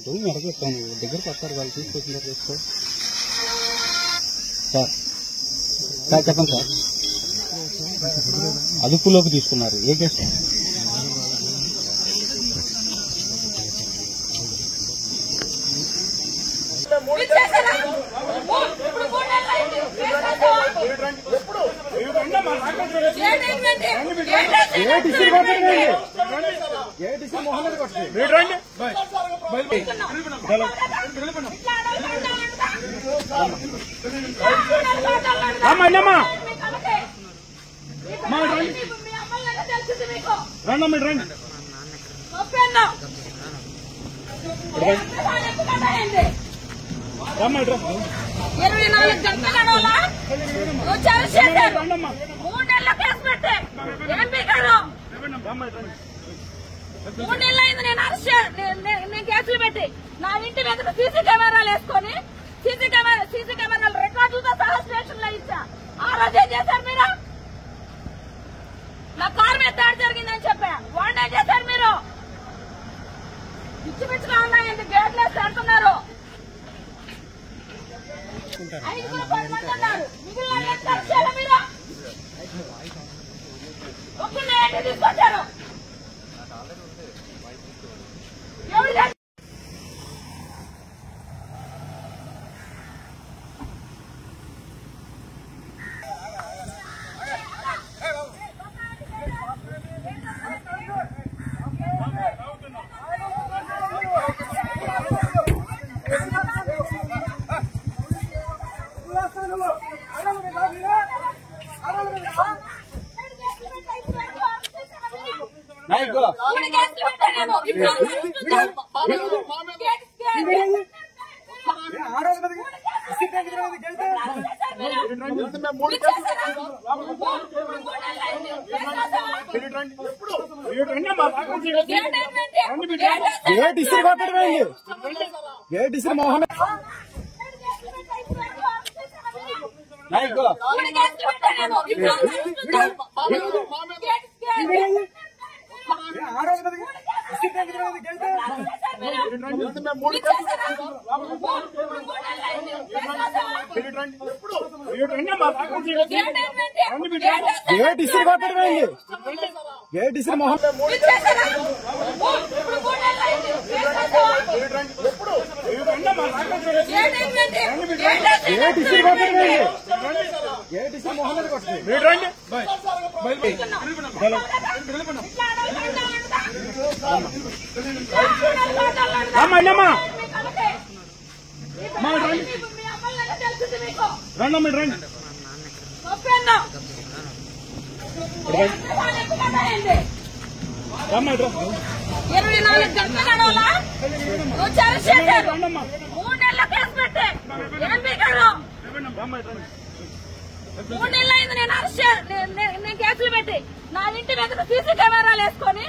దూరం అడగొస్తాను దగ్గరకు వస్తారు వాళ్ళు తీసుకొచ్చినారు చేసుకో సార్ సార్ చెప్పండి సార్ అదుపులోకి తీసుకున్నారు ఏ కేసు నేను కేసులు పెట్టి నా ఇంటి మీద సీసీ కెమెరాలు వేసుకొని సీసీ కెమెరాలు రికార్డులతో సహా స్టేషన్ లో ఇచ్చా. ఆ రోజు ఏం చేశారు మీరు? నా కారు మీద దాడి జరిగిందని చెప్పా. వాడిని ఏం చేశారు మీరు? పిచ్చి పిచ్చిగా ఉన్నాయండి, గేట్లు వేసి అంటున్నారు. 5-10 మంది ఉన్నారు. మిగిలిన మీరు ఒక్కనే ఏంటి తీసుకొచ్చారు? మోహన్ నేను కేసులు పెట్టి నా ఇంటి మీద సీసీ కెమెరాలు వేసుకొని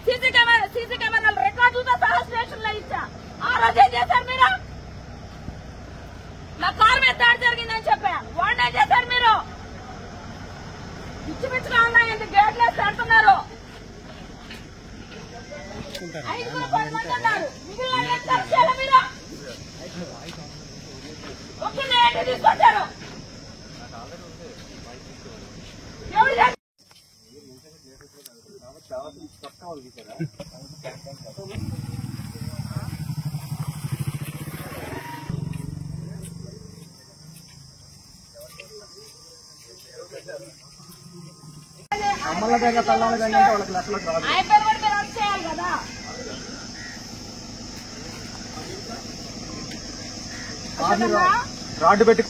సీసీ కెమెరాలు రికార్డులతో సహా స్టేషన్ లో ఇచ్చా. ఆ రోజు ఏం చేశారు మీరు? నా కారు మీద దాడి జరిగిందని చెప్పా. వాడిని ఏం చేశారు మీరు? పిచ్చి పిచ్చిగా ఉన్నాయండి, గేట్లు వేసి అంటున్నారు. 5-10 మంది ఉన్నారు. మిగిలిన మీరు ఒక్కనే ఏంటి తీసుకొచ్చారు? చేయాలి కదా. రాడ్డు పెట్టి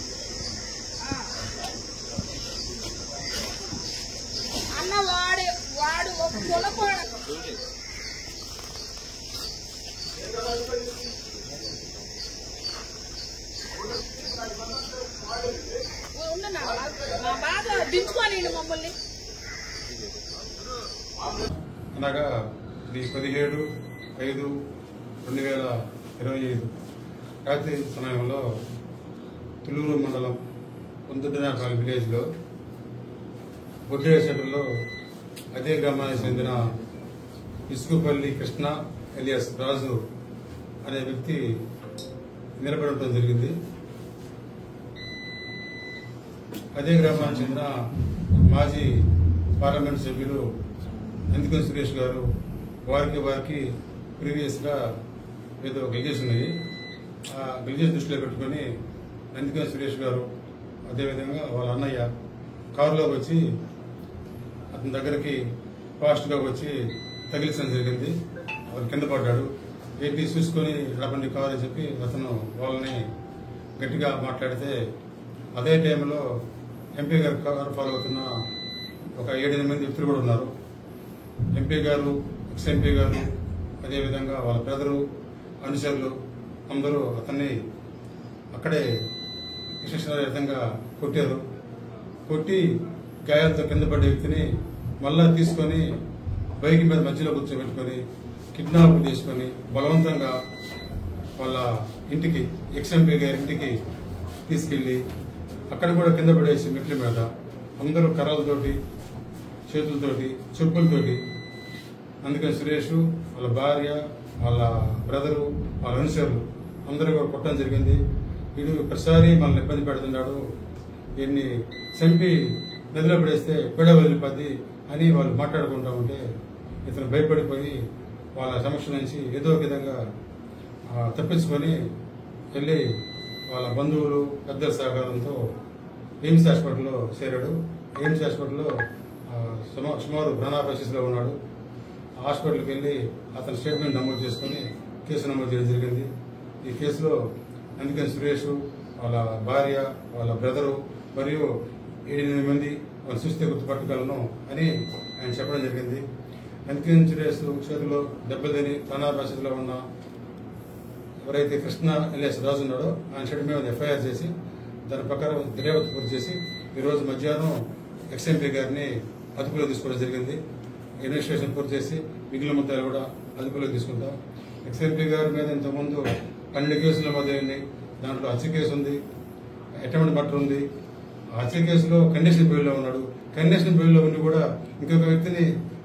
అన్న వాడు ఒక కొనకోడ మా బాధ దించుకోవాలి మమ్మల్ని. అలాగా ఇది 17/5/2025 రాత్రి సమయంలో తుళ్ళూరు మండలం పొందుటనాకాల విలేజ్లో బొడ్డేరు సెంటర్లో అదే గ్రామానికి చెందిన ఇసుకుపల్లి కృష్ణ ఎలియాస్ రాజు అనే వ్యక్తి నిలబడటం జరిగింది. అదే గ్రామానికి చెందిన మాజీ పార్లమెంట్ సభ్యులు నందికొండ సురేష్ గారు వారికి ప్రీవియస్ గా ఏదో గెలిచేసి ఉన్నాయి. ఆ గెలిచేసి దృష్టిలో పెట్టుకుని నందికొండ సురేష్ గారు అదేవిధంగా వాళ్ళ అన్నయ్య కారులోకి వచ్చి అతని దగ్గరికి ఫాస్ట్ గా వచ్చి తగిలించడం జరిగింది. అతను కింద పడ్డాడు. ఏంటి చూసుకొని రబండి కారు అని చెప్పి అతను వాళ్ళని గట్టిగా మాట్లాడితే అదే టైంలో ఎంపీ గారు కారు ఫాలో అవుతున్న ఒక 7-8 మంది వ్యక్తులు కూడా ఉన్నారు. ఎంపీ గారు, ఎక్స్ ఎంపీ గారు, అదేవిధంగా వాళ్ళ బ్రదరు, అనుచరులు అందరూ అతన్ని అక్కడే విశేషంగా కొట్టారు. కొట్టి గాయాలతో కింద పడ్డ వ్యక్తిని మళ్ళా తీసుకొని బైక్ మీద మధ్యలో కూర్చోబెట్టుకొని కిడ్నాప్ చేసుకొని బలవంతంగా వాళ్ళ ఇంటికి, ఎక్స్ ఎంపీ గారి ఇంటికి తీసుకెళ్లి అక్కడ కూడా కింద పడేసి మెట్ల మీద అందరూ కర్రలతోటి, చేతులతోటి, చెప్పులతోటి అందుకని సురేష్, వాళ్ళ భార్య, వాళ్ళ బ్రదరు, వాళ్ళ అనుచరులు అందరూ కూడా కొట్టడం జరిగింది. వీడు ప్రతిసారి మనల్ని ఇబ్బంది పెడుతున్నాడు, వీడిని చంపి నదిలో పడేస్తే పిడ వదిలిపోద్ది అని వాళ్ళు మాట్లాడుకుంటా ఉంటే ఇతను భయపడిపోయి వాళ్ళ సమస్య నుంచి ఏదో ఒక విధంగా తప్పించుకొని వెళ్ళి వాళ్ళ బంధువులు, పెద్దల సహకారంతో ఎయిమ్స్ హాస్పిటల్లో చేరాడు. ఎయిమ్స్ హాస్పిటల్లో సుమారు ప్రాణాపాయలో ఉన్నాడు. హాస్పిటల్కి వెళ్ళి అతని స్టేట్మెంట్ నమోదు చేసుకుని కేసు నమోదు చేయడం జరిగింది. ఈ కేసులో నందికొండ సురేష్, వాళ్ళ భార్య, వాళ్ళ బ్రదరు మరియు 7-8 మంది వాళ్ళు చూస్తే గుర్తుపట్టగలను అని ఆయన చెప్పడం జరిగింది. నందికొండ సురేష్ చేతిలో దెబ్బలు తిని ప్రాణాపాయలో ఉన్న ఎవరైతే కృష్ణ ఎలియాస్ రాజు ఉన్నాడో ఆయన షెడ్ మీద ఎఫ్ఐఆర్ చేసి దాని ప్రకారం దర్యాప్తు పూర్తి చేసి ఈరోజు మధ్యాహ్నం ఎక్స్ఎంపీ గారిని అదుపులో తీసుకోవడం జరిగింది. ఇన్వెస్టిగేషన్ పూర్తి చేసి మిగిలిన ముద్దాలు కూడా అదుపులో తీసుకుంటాం. ఎక్స్ఎంపీ గారి మీద ఇంతకుముందు 12 కేసులు నమోదైంది. దాంట్లో హత్య కేసు ఉంది, అటెంప్ట్ మర్డర్ ఉంది. ఆ హత్య కేసులో కండిషన్ బెయిల్లో ఉన్నాడు. కండిషన్ బెయిల్లో ఉండి కూడా ఇంకొక వ్యక్తిని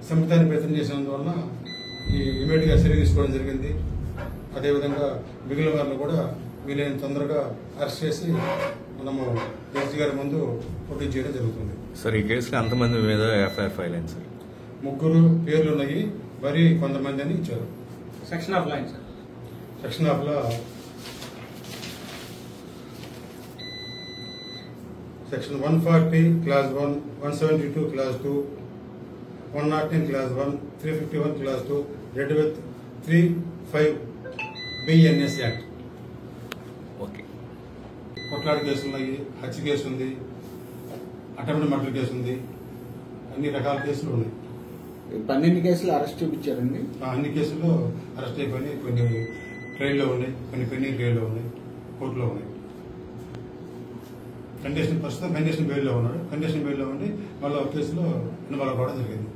చంపడానికి ప్రయత్నం చేసినందువలన ఈ ఇమీడియట్ గా చర్య తీసుకోవడం జరిగింది. అదేవిధంగా మిగిలిన వారిని కూడా వీలైన తొందరగా అరెస్ట్ చేసి మనము జడ్జి గారి ముందు పోటీ చేయడం జరుగుతుంది. సార్, ఈ కేసులో ఎంతమంది మీద ఎఫ్ఐఆర్ ఫైల్ అయింది సార్? 3 పేర్లు ఉన్నాయి, మరి కొంతమంది అని ఇచ్చారు. Section of line sir, section of law section 140 class 1, 172 class 2, 109 class 1, 351 class 2, red with 35 BNS act. Okay. కొట్లాడి కేసులు ఉన్నాయి, హత్య కేసు ఉంది, అటెంప్ట్ మర్డర్ కేసు ఉంది, అన్ని రకాల కేసులు ఉన్నాయి. 12 కేసులు అరెస్ట్ చూపించారండి. అన్ని కేసుల్లో అరెస్ట్ అయిపోయి కొన్ని ట్రైల్లో ఉన్నాయి, కొన్ని పెండింగ్ ట్రైల్లో ఉన్నాయి, కోర్టులో ఉన్నాయి. ప్రస్తుతం కండిషన్ బెయిల్లో ఉన్నాడు. కండిషన్ బెయిల్లో ఉండి మళ్ళీ ఒక కేసులో ఇన్వాల్వ్ అవ్వడం జరిగింది.